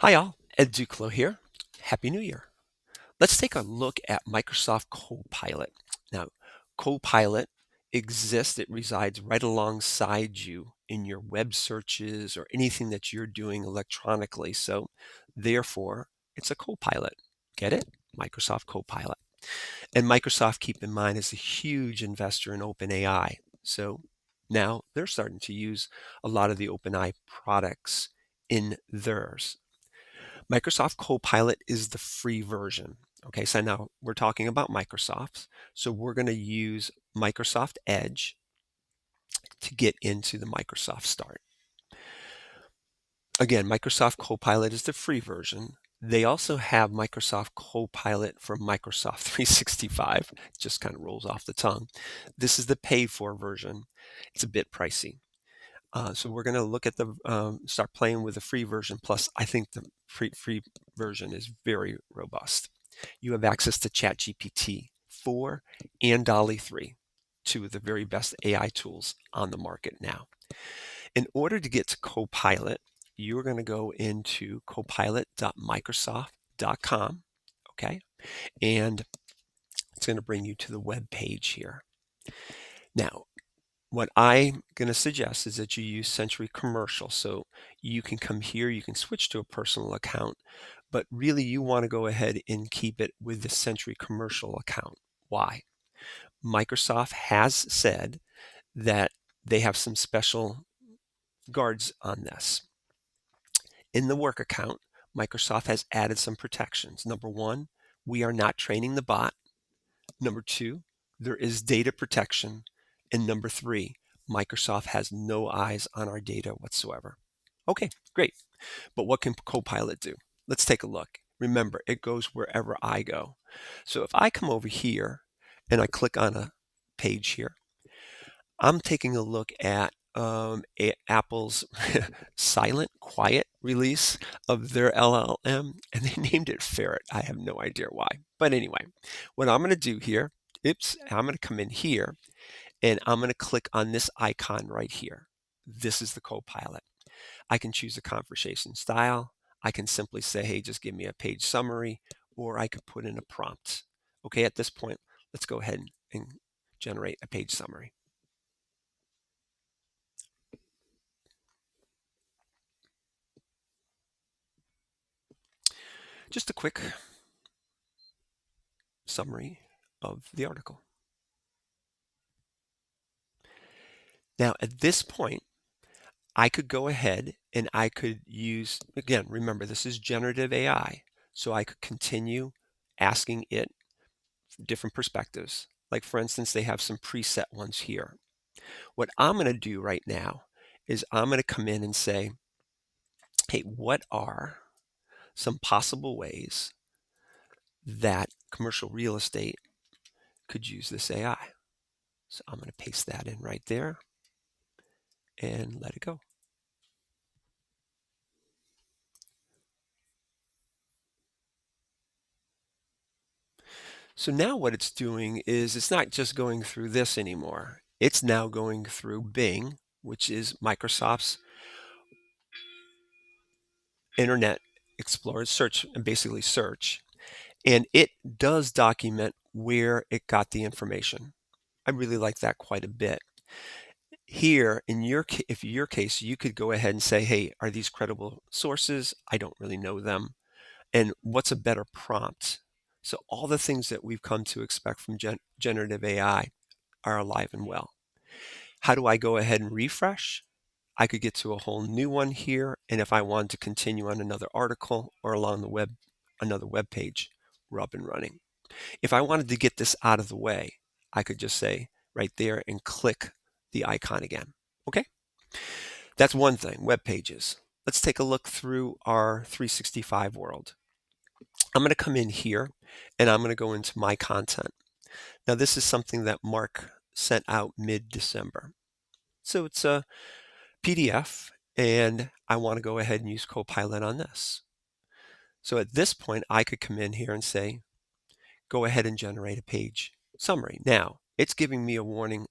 Hi all, Ed Duclo here. Happy New Year. Let's take a look at Microsoft Copilot. Now, Copilot exists, it resides right alongside you in your web searches or anything that you're doing electronically. So, therefore, it's a Copilot. Get it? Microsoft Copilot. And Microsoft, keep in mind, is a huge investor in OpenAI. So now they're starting to use a lot of the OpenAI products in theirs. Microsoft Copilot is the free version. Okay, so now we're talking about Microsoft. So we're going to use Microsoft Edge to get into the Microsoft Start. Again, Microsoft Copilot is the free version. They also have Microsoft Copilot for Microsoft 365. It just kind of rolls off the tongue. This is the paid for version. It's a bit pricey. So we're going to look at the start playing with the free version. Plus, I think the free version is very robust. You have access to ChatGPT 4 and DALL-E 3, two of the very best AI tools on the market now. In order to get to Copilot, you're going to go into copilot.microsoft.com, okay? And it's going to bring you to the web page here. Now, what I'm going to suggest is that you use Century Commercial. So you can come here, you can switch to a personal account, but really you want to go ahead and keep it with the Century Commercial account. Why? Microsoft has said that they have some special guards on this. In the work account, Microsoft has added some protections. Number one, we are not training the bot. Number two, there is data protection. And number three, Microsoft has no eyes on our data whatsoever. Okay, great. But what can Copilot do? Let's take a look. Remember, it goes wherever I go. So if I come over here and I click on a page here, I'm taking a look at Apple's silent, quiet release of their LLM, and they named it Ferret. I have no idea why. But anyway, what I'm going to do here, I'm going to come in here and I'm going to click on this icon right here. This is the Copilot. I can choose a conversation style. I can simply say, hey, just give me a page summary, or I could put in a prompt. Okay, at this point, let's go ahead and generate a page summary. Just a quick summary of the article. Now, at this point, I could go ahead and I could use, again, remember, this is generative AI. So I could continue asking it different perspectives. Like, for instance, they have some preset ones here. What I'm going to do right now is I'm going to come in and say, hey, what are some possible ways that commercial real estate could use this AI? So I'm going to paste that in right there and let it go. So now what it's doing is it's not just going through this anymore. It's now going through Bing, which is Microsoft's Internet Explorer search, and basically search. And it does document where it got the information. I really like that quite a bit. Here, in your case, you could go ahead and say, hey, are these credible sources? I don't really know them. And what's a better prompt? So all the things that we've come to expect from generative AI are alive and well. How do I go ahead and refresh? I could get to a whole new one here. And if I wanted to continue on another article or along the web, another web page, we're up and running. If I wanted to get this out of the way, I could just say right there and click the icon again. Okay, that's one thing, web pages. Let's take a look through our 365 world. I'm going to come in here and I'm going to go into my content. Now, this is something that Mark sent out mid-December. So it's a PDF, and I want to go ahead and use Copilot on this. So at this point, I could come in here and say, go ahead and generate a page summary. Now, it's giving me a warning,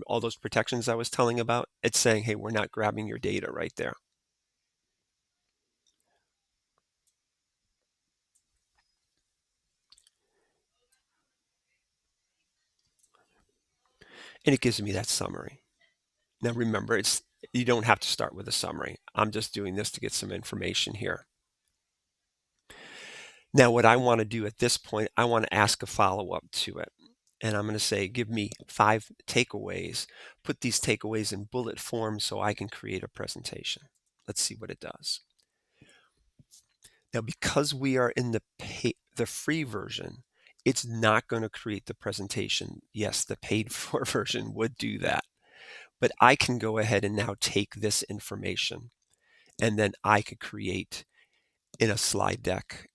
all those protections I was telling about. It's saying, hey, we're not grabbing your data right there. and it gives me that summary. Now remember, you don't have to start with a summary. I'm just doing this to get some information here. Now what I want to do at this point, I want to ask a follow-up to it. And I'm going to say, give me 5 takeaways. Put these takeaways in bullet form so I can create a presentation. Let's see what it does. Now, because we are in the free version, it's not going to create the presentation. Yes, the paid for version would do that. But I can go ahead and now take this information, and then I could create in a slide deck,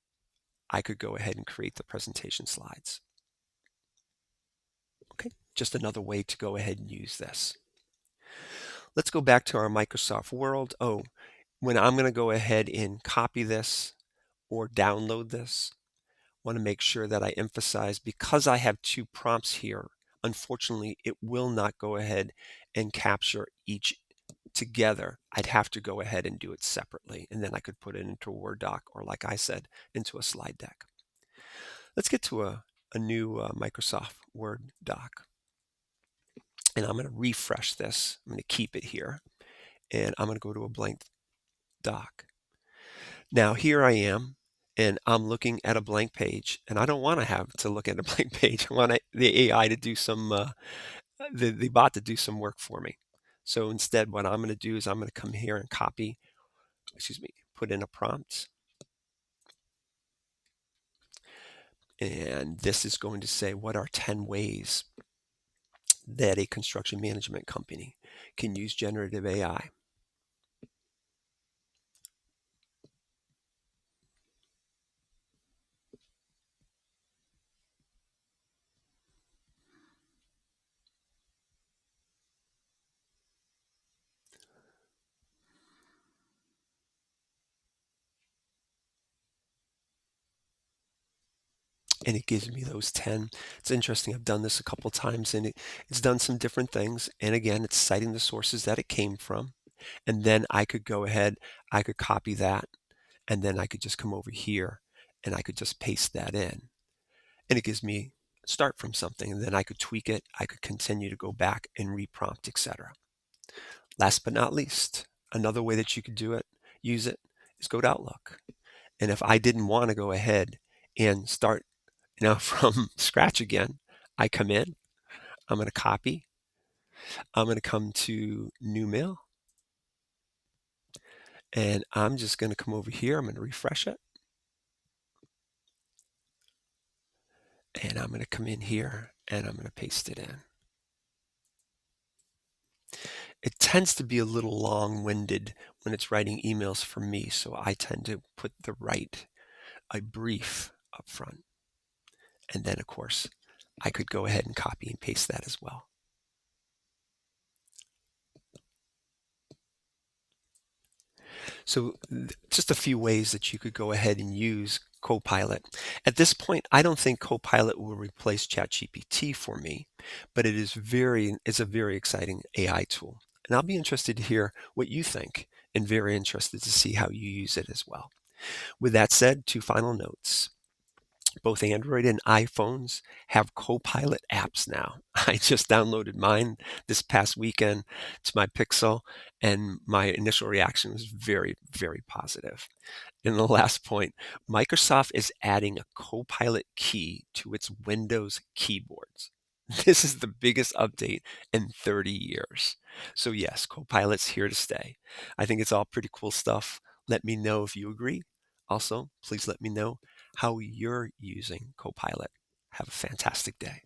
I could go ahead and create the presentation slides. Okay, just another way to go ahead and use this. Let's go back to our Microsoft World. Oh, when I'm going to go ahead and copy this or download this, I want to make sure that I emphasize, because I have 2 prompts here, unfortunately, it will not go ahead and capture each together. I'd have to go ahead and do it separately, and then I could put it into a Word doc, or like I said, into a slide deck. Let's get to a new Microsoft Word doc. And I'm going to refresh this. I'm going to keep it here, and I'm going to go to a blank doc. Now here I am, and I'm looking at a blank page, and I don't want to have to look at a blank page. I want the AI to do some, the bot to do some work for me. So instead, what I'm going to do is I'm going to come here and copy, put in a prompt. And this is going to say, what are 10 ways that a construction management company can use generative AI? And it gives me those 10. It's interesting. I've done this a couple times, and it's done some different things. And again, it's citing the sources that it came from. And then I could go ahead, I could copy that, and then I could just come over here and I could just paste that in. And it gives me start from something, and then I could tweak it. I could continue to go back and reprompt, etc. Last but not least, another way that you could use it, is go to Outlook. And if I didn't want to go ahead and start from scratch again, I come in, I'm going to copy, I'm going to come to new mail, and I'm just going to come over here, I'm going to refresh it, and I'm going to come in here and I'm going to paste it in. It tends to be a little long-winded when it's writing emails for me, so I tend to put a brief up front. And then, of course, I could go ahead and copy and paste that as well. So just a few ways that you could go ahead and use Copilot. At this point, I don't think Copilot will replace ChatGPT for me, but it's a very exciting AI tool. And I'll be interested to hear what you think, and very interested to see how you use it as well. With that said, 2 final notes. Both Android and iPhones have Copilot apps now. I just downloaded mine this past weekend to my Pixel, and my initial reaction was very, very positive. And the last point, Microsoft is adding a Copilot key to its Windows keyboards. This is the biggest update in 30 years. So yes, Copilot's here to stay. I think it's all pretty cool stuff. Let me know if you agree. Also, please let me know how you're using Copilot. Have a fantastic day.